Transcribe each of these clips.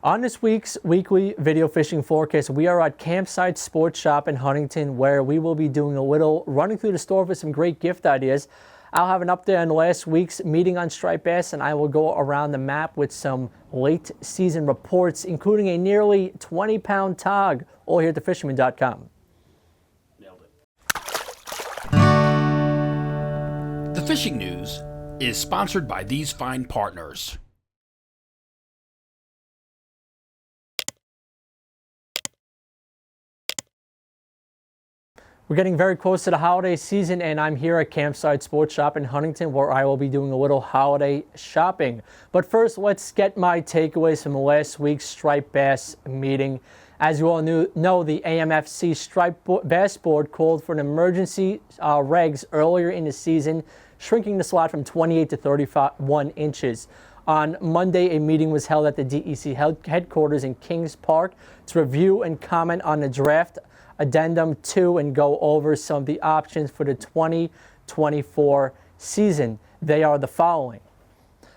On this week's weekly video fishing forecast, we are at Campsite Sports Shop in Huntington, where we will be doing a little running through the store for some great gift ideas. I'll have an update on last week's meeting on striped bass, and I will go around the map with some late season reports, including a nearly 20-pound tog, all here at thefisherman.com. Nailed it. The fishing news is sponsored by these fine partners. We're getting very close to the holiday season, and I'm here at Campsite Sports Shop in Huntington, where I will be doing a little holiday shopping. But first, let's get my takeaways from last week's striped bass meeting. As you all know, the ASMFC striped bass board called for an emergency regs earlier in the season, shrinking the slot from 28 to 31 inches. On Monday, a meeting was held at the DEC headquarters in Kings Park to review and comment on the draft Addendum 2 and go over some of the options for the 2024 season. They are the following.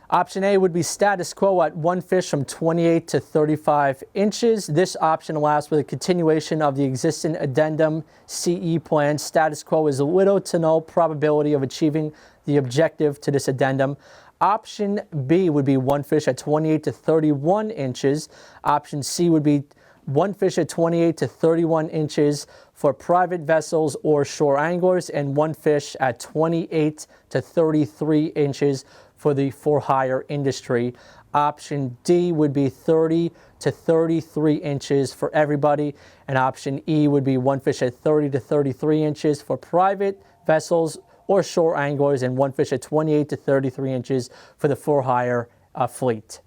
Option A would be status quo at one fish from 28 to 35 inches. This option allows for the continuation of the existing Addendum CE plan. Status quo is little to no probability of achieving the objective to this addendum. Option B would be one fish at 28 to 31 inches. Option C would be one fish at 28 to 31 inches for private vessels or shore anglers, and one fish at 28 to 33 inches for the for-hire industry. Option D would be 30 to 33 inches for everybody, and option E would be one fish at 30 to 33 inches for private vessels or shore anglers, and one fish at 28 to 33 inches for the for-hire fleet.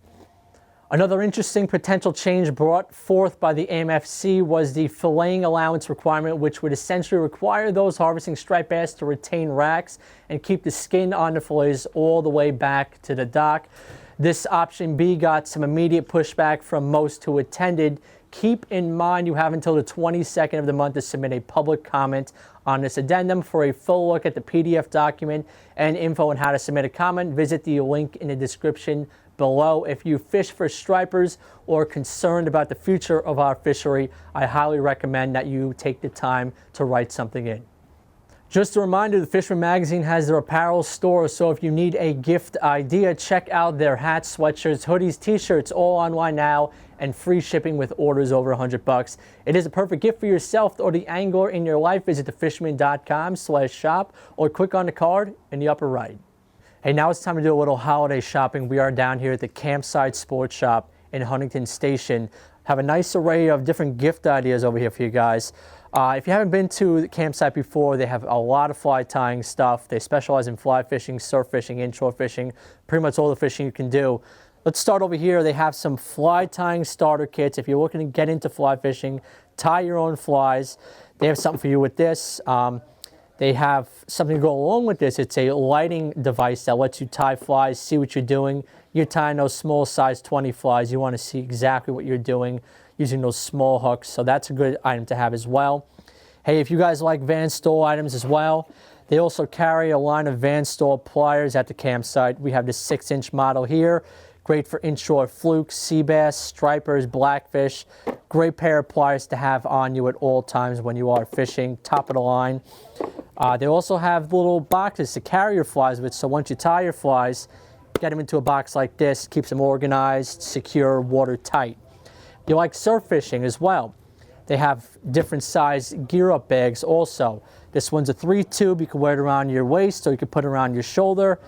Another interesting potential change brought forth by the ASMFC was the filleting allowance requirement, which would essentially require those harvesting striped bass to retain racks and keep the skin on the fillets all the way back to the dock. This option B got some immediate pushback from most who attended. Keep in mind you have until the 22nd of the month to submit a public comment on this addendum. For a full look at the PDF document and info on how to submit a comment, visit the link in the description below. If you fish for stripers or are concerned about the future of our fishery, I highly recommend that you take the time to write something in. Just a reminder, the Fisherman magazine has their apparel store, so if you need a gift idea, check out their hats, sweatshirts, hoodies, t-shirts, all online now, and free shipping with orders over $100. It is a perfect gift for yourself or the angler in your life. Visit thefisherman.com/shop or click on the card in the upper right. Hey, now it's time to do a little holiday shopping. We are down here at the Campsite Sports Shop in Huntington Station. Have a nice array of different gift ideas over here for you guys. If you haven't been to the campsite before, they have a lot of fly tying stuff. They specialize in fly fishing, surf fishing, inshore fishing, pretty much all the fishing you can do. Let's start over here. They have some fly tying starter kits. If you're looking to get into fly fishing, tie your own flies, they have something for you with this. They have something to go along with this. It's a lighting device that lets you tie flies, see what you're doing. You're tying those small size 20 flies. You want to see exactly what you're doing using those small hooks. So that's a good item to have as well. Hey, if you guys like Van Stoll items as well, they also carry a line of Van Stoll pliers at the campsite. We have the 6-inch model here. Great for inshore flukes, sea bass, stripers, blackfish. Great pair of pliers to have on you at all times when you are fishing. Top of the line. They also have little boxes to carry your flies with, so once you tie your flies, get them into a box like this. Keeps them organized, secure, watertight. You like surf fishing as well. They have different size gear up bags also. This one's a 3-tube. You can wear it around your waist or you can put it around your shoulder.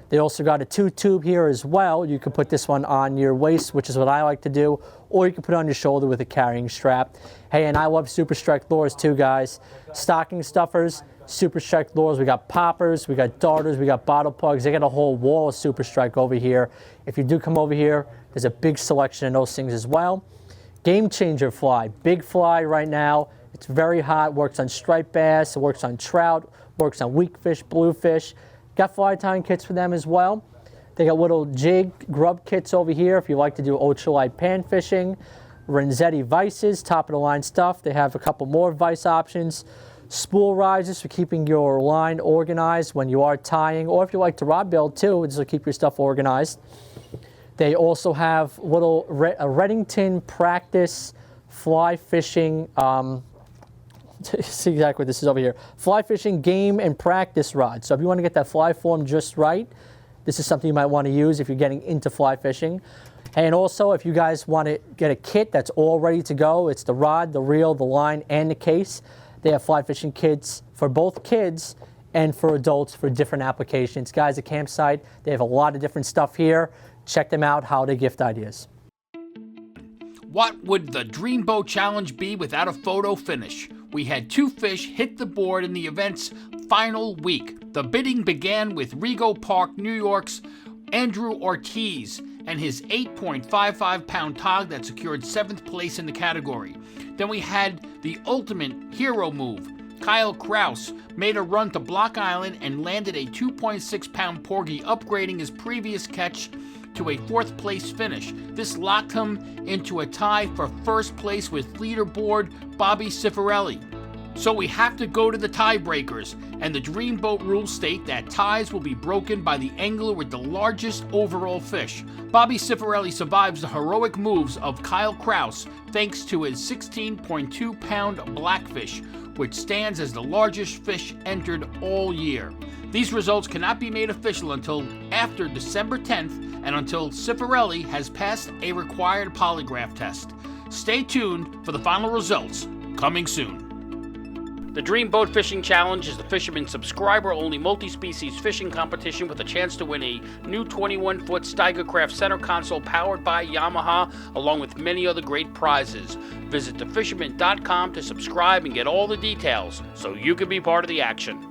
They also got a 2-tube here as well. You can put this one on your waist, which is what I like to do, or you can put it on your shoulder with a carrying strap. Hey, and I love Super Strike lures too, guys. Stocking stuffers, Super Strike lures. We got poppers, we got darters, we got bottle plugs. They got a whole wall of Super Strike over here. If you do come over here, there's a big selection of those things as well. Game changer fly, big fly right now. It's very hot, works on striped bass, it works on trout, works on weak fish, bluefish. Got fly tying kits for them as well. They got little jig grub kits over here if you like to do ultralight pan fishing. Renzetti vices, top of the line stuff. They have a couple more vice options. Spool risers for keeping your line organized when you are tying, or if you like to rod build too, this will keep your stuff organized. They also have little Reddington practice fly fishing. See exactly what this is over here. Fly fishing game and practice rod. So if you want to get that fly form just right, this is something you might want to use if you're getting into fly fishing. And also, if you guys want to get a kit that's all ready to go, it's the rod, the reel, the line, and the case. They have fly fishing kits for both kids and for adults for different applications. Guys, at Campsite, they have a lot of different stuff here. Check them out, holiday gift ideas. What would the Dreamboat Challenge be without a photo finish? We had 2 fish hit the board in the event's final week. The bidding began with Rego Park, New York's Andrew Ortiz and his 8.55-pound tog that secured 7th place in the category. Then we had the ultimate hero move. Kyle Kraus made a run to Block Island and landed a 2.6-pound porgy, upgrading his previous catch to a 4th place finish. This locked him into a tie for 1st place with leaderboard Bobby Cifarelli. So we have to go to the tiebreakers, and the Dreamboat rules state that ties will be broken by the angler with the largest overall fish. Bobby Cifarelli survives the heroic moves of Kyle Kraus thanks to his 16.2-pound blackfish, which stands as the largest fish entered all year. These results cannot be made official until after December 10th and until Cifarelli has passed a required polygraph test. Stay tuned for the final results, coming soon. The Dreamboat Fishing Challenge is the Fisherman subscriber-only multi-species fishing competition with a chance to win a new 21-foot Steigercraft center console powered by Yamaha, along with many other great prizes. Visit thefisherman.com to subscribe and get all the details so you can be part of the action.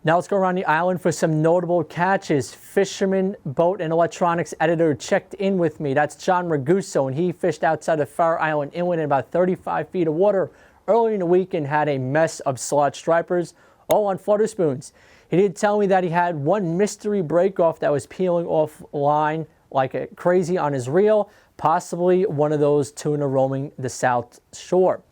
Now let's go around the island for some notable catches. Fisherman boat and electronics editor checked in with me. That's John Raguso, and he fished outside of Far Island Inlet in about 35 feet of water early in the week and had a mess of slot stripers, all on flutter spoons. He did tell me that he had one mystery breakoff that was peeling off line like crazy on his reel, possibly one of those tuna roaming the south shore.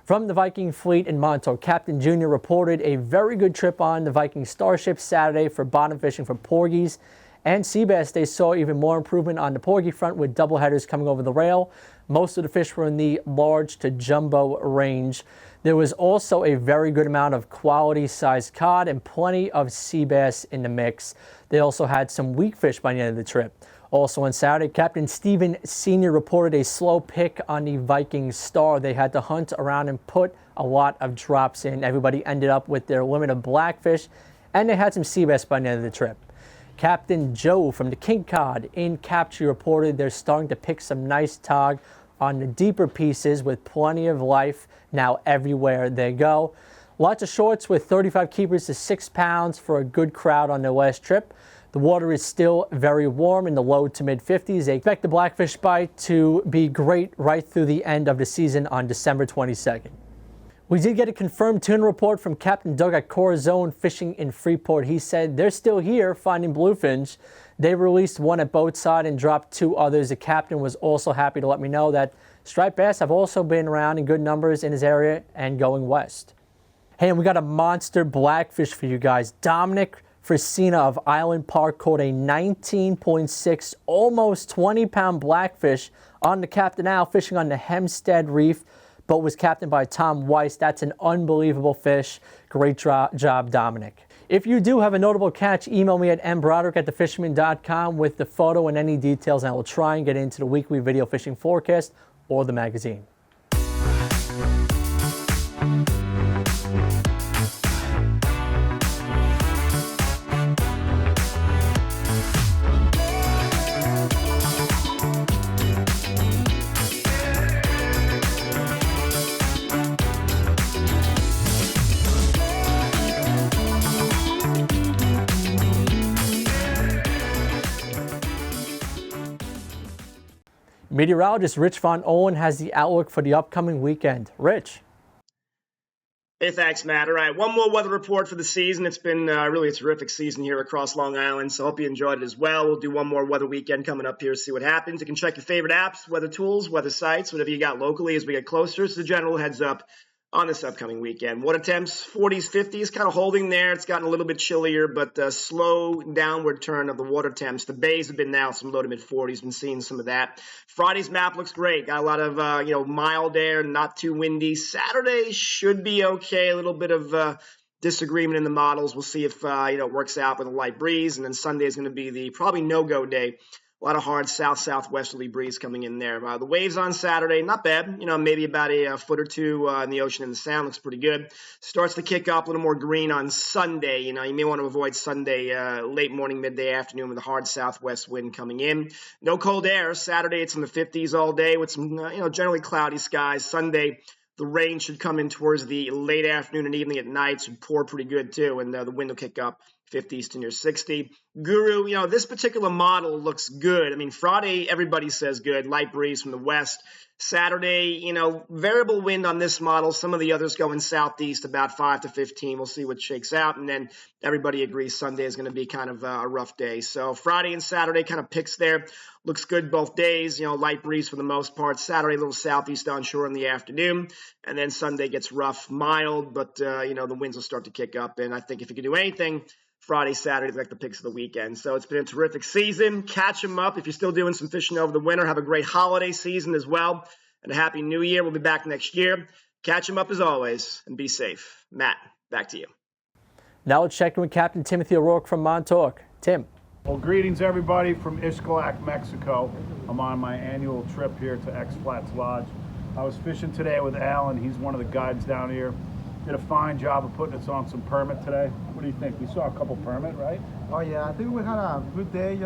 From the Viking fleet in Montauk, Captain Jr. reported a very good trip on the Viking Starship Saturday for bottom fishing for porgies and sea bass. They saw even more improvement on the porgy front with double headers coming over the rail. Most of the fish were in the large to jumbo range. There was also a very good amount of quality sized cod and plenty of sea bass in the mix. They also had some weak fish by the end of the trip. Also on Saturday, Captain Stephen Sr. reported a slow pick on the Viking Star. They had to hunt around and put a lot of drops in. Everybody ended up with their limit of blackfish, and they had some sea bass by the end of the trip. Captain Joe from the King Cod in Capt reported they're starting to pick some nice tog on the deeper pieces with plenty of life now everywhere they go. Lots of shorts with 35 keepers to 6 pounds for a good crowd on their last trip. The water is still very warm in the low to mid 50s. They expect the blackfish bite to be great right through the end of the season on December 22nd. We did get a confirmed tuna report from Captain Doug at Corazon Fishing in Freeport. He said they're still here finding bluefin. They released one at Boatside and dropped 2 others. The captain was also happy to let me know that striped bass have also been around in good numbers in his area and going west. Hey, and we got a monster blackfish for you guys. Dominic Frisina of Island Park caught a 19.6, almost 20-pound blackfish on the Captain Al fishing on the Hempstead Reef. Boat was captained by Tom Weiss. That's an unbelievable fish. Great job, Dominic. If you do have a notable catch, email me at mbroderick@thefisherman.com with the photo and any details, and I will try and get into the weekly video fishing forecast or the magazine. Meteorologist Rich von Ohlen has the outlook for the upcoming weekend. Rich. Hey, thanks, Matt. All right, one more weather report for the season. It's been really a terrific season here across Long Island, so I hope you enjoyed it as well. We'll do one more weather weekend coming up here, see what happens. You can check your favorite apps, weather tools, weather sites, whatever you got locally as we get closer. So the general heads up on this upcoming weekend. Water temps, 40s, 50s, kind of holding there. It's gotten a little bit chillier, but slow downward turn of the water temps. The bays have been now some low to mid 40s. Been seeing some of that. Friday's map looks great. Got a lot of mild air, not too windy. Saturday should be okay. A little bit of disagreement in the models. We'll see if it works out with a light breeze. And then Sunday is going to be the probably no-go day. A lot of hard south-southwesterly breeze coming in there. The waves on Saturday, not bad. Maybe about a foot or two in the ocean and the sound. Looks pretty good. Starts to kick up a little more green on Sunday. You may want to avoid Sunday late morning, midday afternoon with a hard southwest wind coming in. No cold air. Saturday, it's in the 50s all day with some, generally cloudy skies. Sunday, the rain should come in towards the late afternoon and evening at night. Should pour pretty good, too, and the wind will kick up 50s to near 60. Guru, this particular model looks good. I mean, Friday, everybody says good. Light breeze from the west. Saturday, variable wind on this model. Some of the others going southeast about 5 to 15. We'll see what shakes out. And then everybody agrees Sunday is going to be kind of a rough day. So Friday and Saturday kind of picks there. Looks good both days. Light breeze for the most part. Saturday, a little southeast onshore in the afternoon. And then Sunday gets rough, mild, but, the winds will start to kick up. And I think if you can do anything, Friday, Saturday, like the picks of the weekend. So it's been a terrific season. Catch them up. If you're still doing some fishing over the winter, have a great holiday season as well. And a happy new year. We'll be back next year. Catch them up as always and be safe. Matt, back to you. Now let's check in with Captain Timothy O'Rourke from Montauk. Tim. Well, greetings everybody from Ixtlac, Mexico. I'm on my annual trip here to X Flats Lodge. I was fishing today with Alan. He's one of the guides down here. Did a fine job of putting us on some permit today. What do you think? We saw a couple permit, right? Oh yeah, I think we had a good day,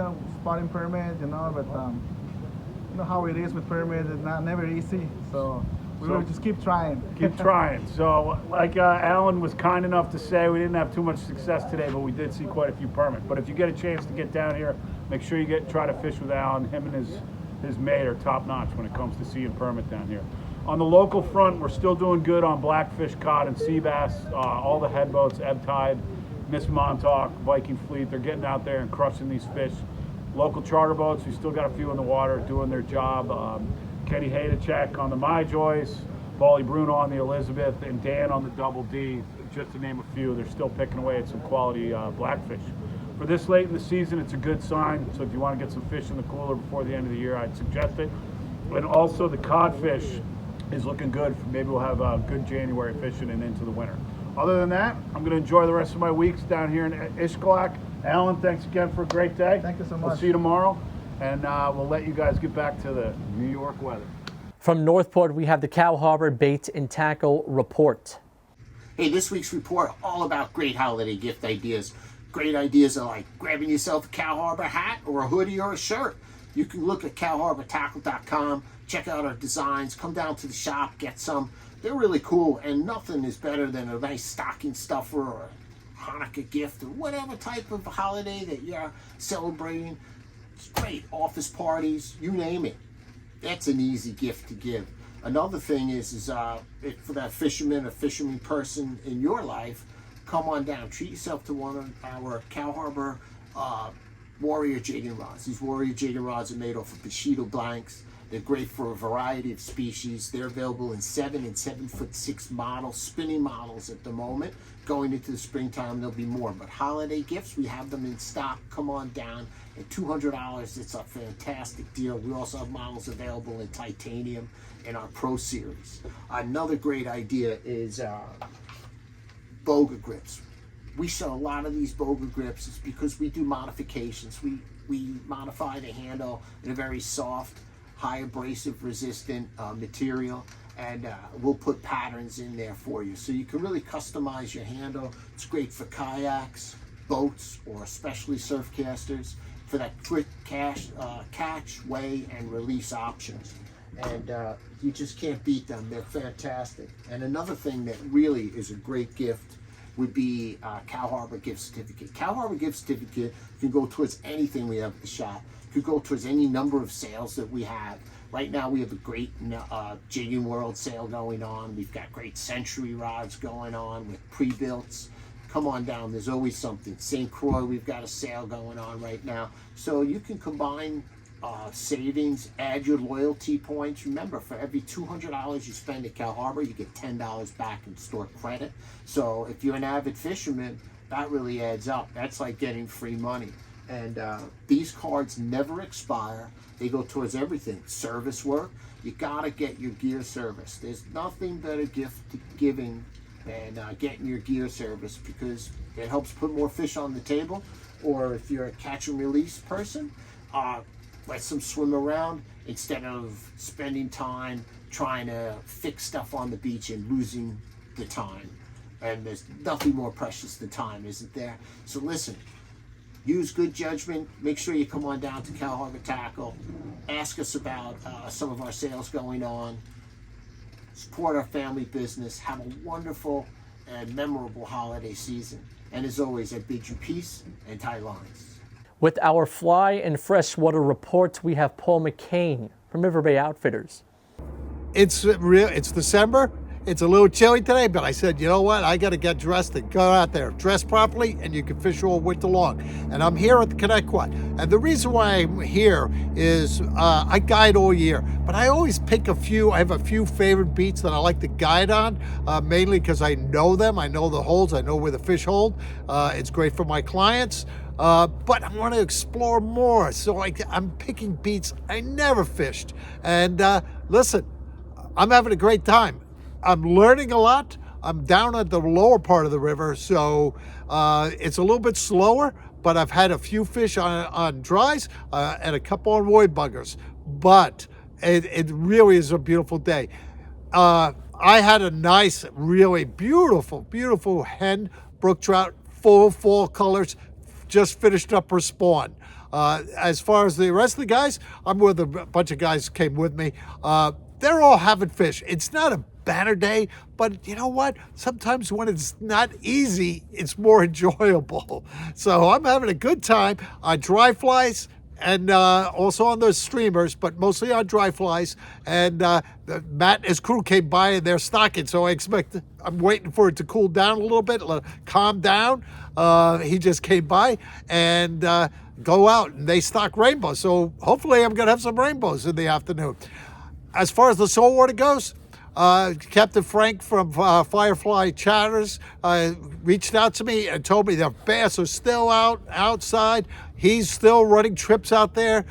spotting permit, but you know how it is with permits, it's never easy. So we will just keep trying. Keep trying. So like Alan was kind enough to say, we didn't have too much success today, but we did see quite a few permits. But if you get a chance to get down here, make sure you try to fish with Alan. Him and his mate are top notch when it comes to seeing permit down here. On the local front, we're still doing good on blackfish, cod, and sea bass. All the head boats, Ebb Tide, Miss Montauk, Viking Fleet, they're getting out there and crushing these fish. Local charter boats, we still got a few in the water doing their job. Kenny Hadacek on the My Joyce, Bali Bruno on the Elizabeth, and Dan on the Double D, just to name a few. They're still picking away at some quality blackfish. For this late in the season, it's a good sign. So if you want to get some fish in the cooler before the end of the year, I'd suggest it. And also the codfish is looking good. Maybe we'll have a good January fishing and into the winter. Other than that, I'm going to enjoy the rest of my weeks down here in Ixtlac. Alan, thanks again for a great day. Thank you so much. We'll see you tomorrow, and we'll let you guys get back to the New York weather. From Northport, we have the Cow Harbor Bait and Tackle Report. Hey, this week's report all about great holiday gift ideas. Great ideas are like grabbing yourself a Cow Harbor hat or a hoodie or a shirt. You can look at cowharbortackle.com, check out our designs, come down to the shop, get some. They're really cool, and nothing is better than a nice stocking stuffer or a Hanukkah gift or whatever type of holiday that you're celebrating. It's great. Office parties, you name it. That's an easy gift to give. Another thing is for that fisherman or fisherman person in your life, come on down. Treat yourself to one of our Cow Harbor Warrior jigging rods. These Warrior jigging rods are made off of Bushido blanks. They're great for a variety of species. They're available in 7 and 7'6" models, spinning models at the moment. Going into the springtime, there'll be more. But holiday gifts, we have them in stock. Come on down. At $200, it's a fantastic deal. We also have models available in titanium in our Pro Series. Another great idea is boga grips. We sell a lot of these boga grips. It's because we do modifications. We modify the handle in a very soft, high abrasive resistant material, and we'll put patterns in there for you. So you can really customize your handle. It's great for kayaks, boats, or especially surf casters for that quick catch, weigh, and release options. And you just can't beat them. They're fantastic. And another thing that really is a great gift would be Cow Harbor gift certificate. Cow Harbor gift certificate can go towards anything we have at the shop. Could go towards any number of sales that we have. Right now we have a great Jigging World sale going on. We've got great Century rods going on with pre-builts. Come on down, there's always something. St. Croix, we've got a sale going on right now. So you can combine savings, add your loyalty points. Remember, for every $200 you spend at Cal Harbor, you get $10 back in store credit. So if you're an avid fisherman, that really adds up. That's like getting free money. And these cards never expire. They go towards everything. Service work, you gotta get your gear serviced. There's nothing better gift giving than getting your gear serviced, because it helps put more fish on the table. Or if you're a catch and release person, let them swim around instead of spending time trying to fix stuff on the beach and losing the time. And there's nothing more precious than time, isn't there? So listen, use good judgment. Make sure you come on down to Cal Harbor Tackle. Ask us about some of our sales going on. Support our family business. Have a wonderful and memorable holiday season. And as always, I bid you peace and tight lines. With our fly and freshwater reports, we have Paul McCain from River Bay Outfitters. It's December. It's a little chilly today, but I said, you know what? I got to get dressed and go out there, dress properly, and you can fish all winter long. And I'm here at the Connecticut. And the reason why I'm here is I guide all year, but I always pick a few. I have a few favorite beats that I like to guide on, mainly because I know them. I know the holes. I know where the fish hold. It's great for my clients. But I want to explore more. So I'm picking beats I never fished. And listen, I'm having a great time. I'm learning a lot. I'm down at the lower part of the river, so it's a little bit slower, but I've had a few fish on dries and a couple on void buggers. But it really is a beautiful day. I had a nice, really beautiful hen brook trout, full fall colors, just finished up her spawn. As far as the rest of the guys, I'm with a bunch of guys came with me. They're all having fish. It's not a banner day, but you know what? Sometimes when it's not easy, it's more enjoyable. So I'm having a good time on dry flies and also on those streamers, but mostly on dry flies. And Matt and his crew came by and they're stocking, so I'm waiting for it to cool down a little bit, calm down. He just came by and go out and they stock rainbows. So hopefully I'm gonna have some rainbows in the afternoon. As far as the saltwater goes, Captain Frank from Firefly Charters reached out to me and told me the bass are still outside. He's still running trips out there.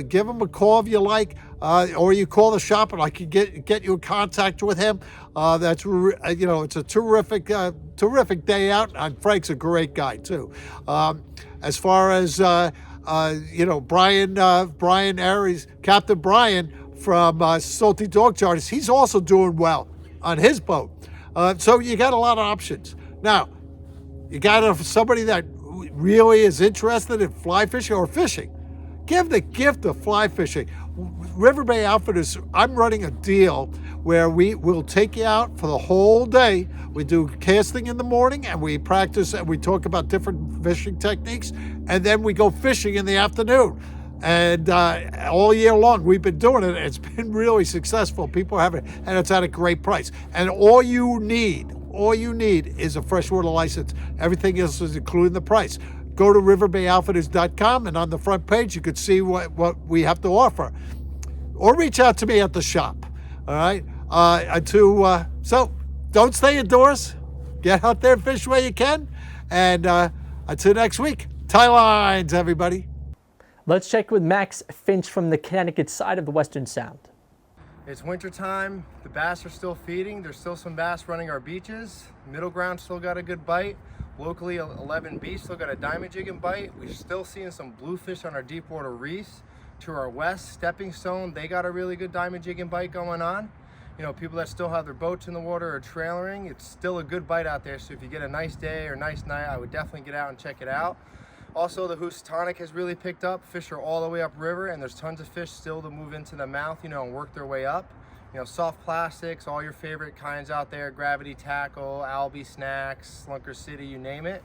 Give him a call if you like, or you call the shop and I can get you in contact with him. It's a terrific day out. And Frank's a great guy too. As far as Brian Aries, Captain Brian from Salty Dog Charters, he's also doing well on his boat. So you got a lot of options. Now, you got somebody that really is interested in fly fishing or fishing. Give the gift of fly fishing. River Bay Outfitters, I'm running a deal where we will take you out for the whole day. We do casting in the morning and we practice and we talk about different fishing techniques, and then we go fishing in the afternoon. And all year long, we've been doing it. It's been really successful. People have it, and it's at a great price. And all you need is a freshwater license. Everything else is included in the price. Go to riverbayoutfitters.com, and on the front page, you could see what we have to offer. Or reach out to me at the shop, all right? So don't stay indoors. Get out there and fish where you can. And until next week, tie lines, everybody. Let's check with Max Finch from the Connecticut side of the Western Sound. It's winter time. The bass are still feeding. There's still some bass running our beaches. Middle ground still got a good bite. Locally, 11 Beach still got a diamond jigging bite. We're still seeing some bluefish on our deep water reefs. To our west, Stepping Stone, they got a really good diamond jigging bite going on. You know, people that still have their boats in the water or trailering, it's still a good bite out there. So if you get a nice day or nice night, I would definitely get out and check it out. Also, the Housatonic has really picked up. Fish are all the way upriver, and there's tons of fish still to move into the mouth, and work their way up. Soft plastics, all your favorite kinds out there, Gravity Tackle, Albie Snacks, Slunker City, you name it.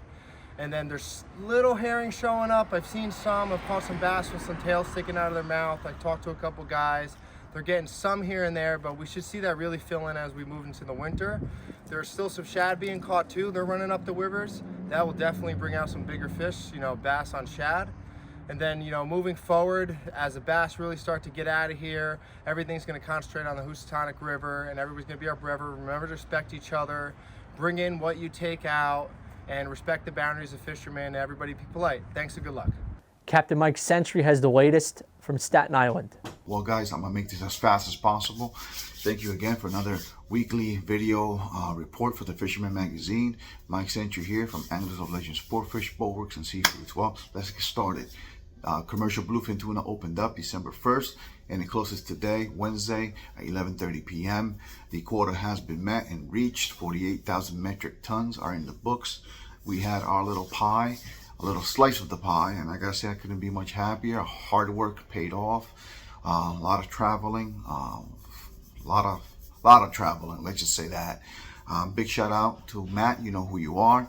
And then there's little herring showing up. I've seen some. I've caught some bass with some tails sticking out of their mouth. I talked to a couple guys. They're getting some here and there, but we should see that really fill in as we move into the winter. There's still some shad being caught too. They're running up the rivers. That will definitely bring out some bigger fish, you know, bass on shad. And then, you know, moving forward, as the bass really start to get out of here, everything's going to concentrate on the Housatonic River, and everybody's going to be upriver. Remember to respect each other, bring in what you take out, and respect the boundaries of fishermen. Everybody be polite. Thanks and good luck. Captain Mike Sentry has the latest from Staten Island. Well, guys, I'm going to make this as fast as possible. Thank you again for another weekly video report for the Fisherman magazine. Mike Sentry here from Anglers of Legend Sportfish, Bulwarks, and Seafoods. Well, let's get started. Commercial bluefin tuna opened up December 1st, and it closes today, Wednesday, at 11:30 p.m. The quota has been met and reached. 48,000 metric tons are in the books. We had our little pie, a little slice of the pie, and I gotta say I couldn't be much happier. Hard work paid off. A lot of traveling, a lot of traveling. Let's just say that. Big shout out to Matt. You know who you are.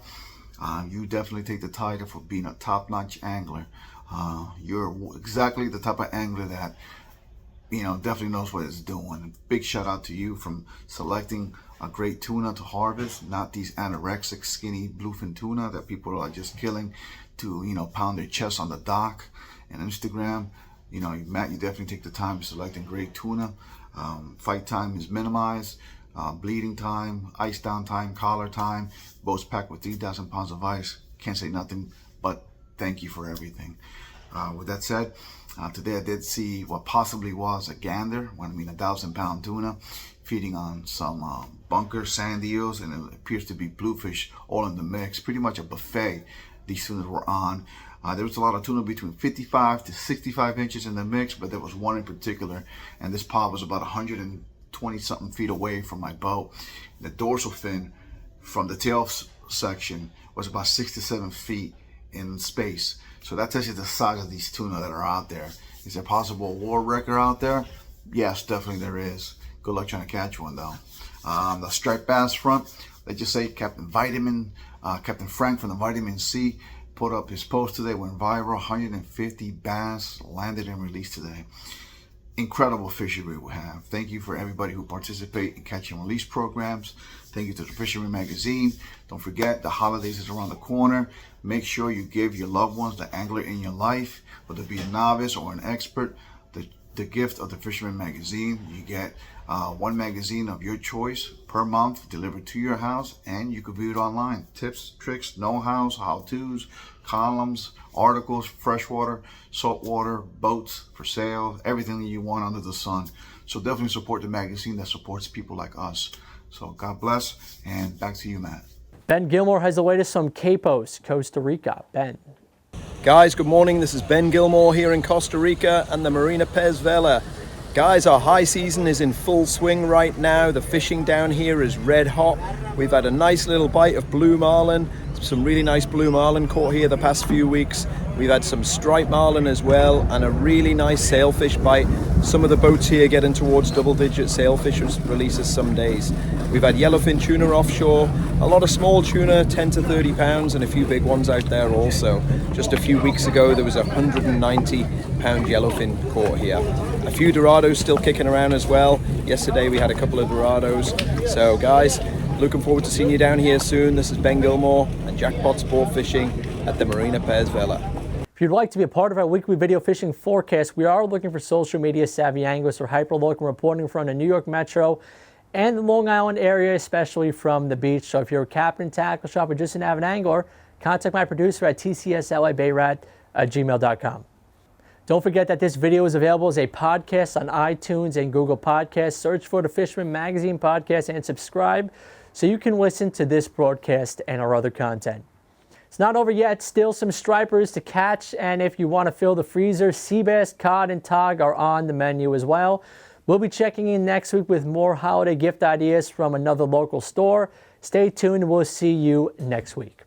You definitely take the title for being a top-notch angler. You're exactly the type of angler that, you know, definitely knows what it's doing. Big shout out to you from selecting a great tuna to harvest, not these anorexic, skinny bluefin tuna that people are just killing to, you know, pound their chest on the dock and Instagram. You know, Matt, you definitely take the time to selecting great tuna. Fight time is minimized. Bleeding time, ice down time, collar time, boats packed with 3,000 pounds of ice. Can't say nothing but thank you for everything. With that said, today I did see what possibly was a gander, a 1,000-pound tuna, feeding on some bunker sand eels, and it appears to be bluefish all in the mix. Pretty much a buffet these tunas were on. There was a lot of tuna between 55 to 65 inches in the mix, but there was one in particular, and this pod was about 120 something feet away from my boat. The dorsal fin from the tail section was about 6 to 7 feet in space. So that tells you the size of these tuna that are out there. Is there possible a war record out there? Yes, definitely there is. Good luck trying to catch one though. The striped bass front, let's just say Captain Frank from the Vitamin C put up his post today, went viral. 150 bass landed and released today. Incredible fishery we have. Thank you for everybody who participate in catch and release programs. Thank you to the Fisherman magazine. Don't forget, the holidays is around the corner. Make sure you give your loved ones, the angler in your life, whether it be a novice or an expert, the gift of the Fisherman magazine. You get one magazine of your choice per month delivered to your house, and you can view it online. Tips, tricks, know-hows, how-tos, columns, articles, freshwater, saltwater, boats for sale, everything that you want under the sun. So definitely support the magazine that supports people like us. So God bless, and back to you, Matt. Ben Gilmour has the latest from Cape, Costa Rica. Ben. Guys, good morning. This is Ben Gilmour here in Costa Rica and the Marina Pez Vela. Guys, our high season is in full swing right now. The fishing down here is red hot. We've had a nice little bite of blue marlin, some really nice blue marlin caught here the past few weeks. We've had some striped marlin as well, and a really nice sailfish bite. Some of the boats here getting towards double-digit sailfish releases some days. We've had yellowfin tuna offshore, a lot of small tuna, 10 to 30 pounds, and a few big ones out there also. Just a few weeks ago, there was a 190-pound yellowfin caught here. A few dorados still kicking around as well. Yesterday we had a couple of dorados. So guys, looking forward to seeing you down here soon. This is Ben Gilmour and Jackpot Sport Fishing at the Marina Pez Vela. If you'd like to be a part of our weekly video fishing forecast, we are looking for social media savvy anglers for hyper-local reporting from the New York Metro and the Long Island area, especially from the beach. So if you're a captain, tackle shop, or just an avid angler, contact my producer at tcslabayrat@gmail.com. Don't forget that this video is available as a podcast on iTunes and Google Podcasts. Search for the Fisherman Magazine podcast and subscribe so you can listen to this broadcast and our other content. It's not over yet. Still some stripers to catch, and if you want to fill the freezer, sea bass, cod, and tog are on the menu as well. We'll be checking in next week with more holiday gift ideas from another local store. Stay tuned. We'll see you next week.